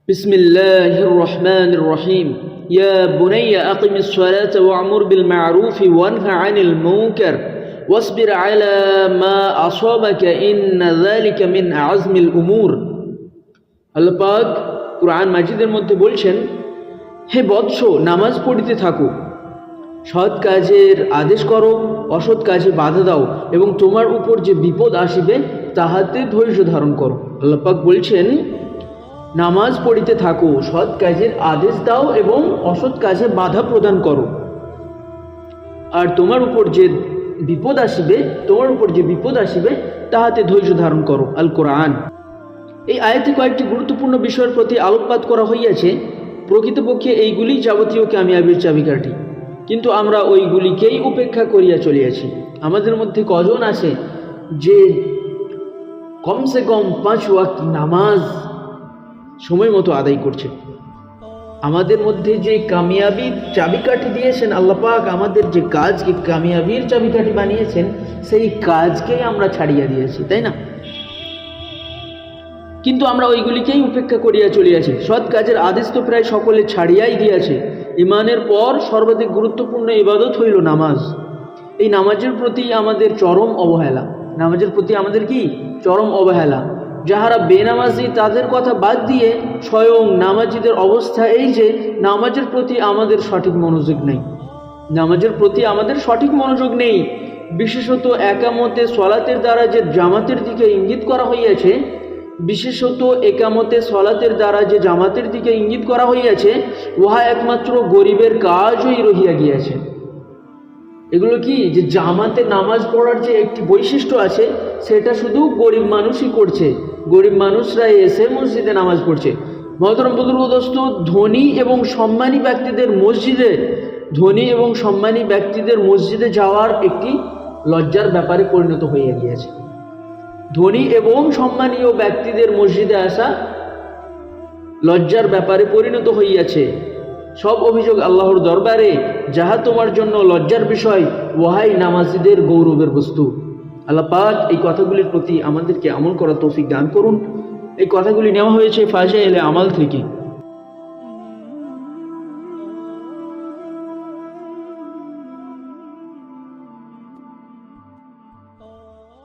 بسم الله الرحمن الرحيم يا بني أقم الصلاة وأمر بالمعروف وانه عن المنكر واصبر على ما أصابك إن ذلك من عزم الأمور আল্লাহ পাক কুরআন মাজিদের মধ্যে বলছেন, হে বৎস, নামাজ পড়িতে থাকো, সৎ কাজের আদেশ করো, অসৎ কাজে বাধা দাও এবং তোমার উপর যে বিপদ আসিবে তাহাতে ধৈর্য ধারণ করো। আল্লাহ পাক বলছেন, নামাজ পড়িতে থাকো, সৎ কাজের আদেশ দাও এবং অসৎ কাজে বাধা প্রদান করো, আর তোমার উপর যে বিপদ আসিবে তাহাতে ধৈর্য ধারণ করো। আল কোরআন। এই আয়াতে কয়েকটি গুরুত্বপূর্ণ বিষয়ের প্রতি আলোকপাত করা হইয়াছে। প্রকৃতপক্ষে এইগুলি যাবতীয় কামিয়াবির চাবিকাঠি, কিন্তু আমরা ওইগুলিকেই উপেক্ষা করিয়া চলিয়াছি। আমাদের মধ্যে কজন আছে যে কমসে কম 5 ওয়াক্ত নামাজ সময় মতো আদায় করছে? আমাদের মধ্যে যে কামিয়াবির চাবিকাঠি দিয়েছেন আল্লাহ পাক, আমাদের যে কাজকে কামিয়াবির চাবিকাঠি বানিয়েছেন, সেই কাজকেই আমরা ছাড়িয়া দিয়েছি, তাই না? কিন্তু আমরা ওইগুলিকেই উপেক্ষা করিয়া চলিয়াছি। সৎ কাজের আদেশ তো প্রায় সকলে ছাড়িয়াই দিয়াছে। ইমানের পর সর্বাধিক গুরুত্বপূর্ণ ইবাদত হইল নামাজ। এই নামাজের প্রতি আমাদের চরম অবহেলা। যাহারা বেনামাজি তাদের কথা বাদ দিয়ে স্বয়ং নামাজিদের অবস্থা এই যে নামাজের প্রতি আমাদের সঠিক মনোযোগ নেই। বিশেষত একামতে সলাতের দ্বারা যে জামাতের দিকে ইঙ্গিত করা হইয়াছে, উহা একমাত্র গরিবের কাজই রহিয়া গিয়াছে। এগুলো কি, যে জামাতে নামাজ পড়ার যে একটি বৈশিষ্ট্য আছে, সেটা শুধু গরিব মানুষই করছে। গরিব মানুষরা এসে মসজিদে নামাজ পড়ছে। মহতরম বুজুর্গ দোস্ত, ধনী এবং সম্মানী ব্যক্তিদের মসজিদে যাওয়ার একটি লজ্জার ব্যাপারে পরিণত হইয়া গিয়েছে। ধনী এবং সম্মানীয় ব্যক্তিদের মসজিদে আসা লজ্জার ব্যাপারে পরিণত হইয়াছে। সব অভিযোগ আল্লাহর দরবারে। যাহা তোমার জন্য লজ্জার বিষয়, ওহাই নামাজীদের গৌরবের বস্তু। আল্লাহ পাক এই কথাগুলির প্রতি আমাদেরকে আমল করার তৌফিক দান করুন। এই কথাগুলি নেওয়া হয়েছে ফাজাইলে আমাল থেকে।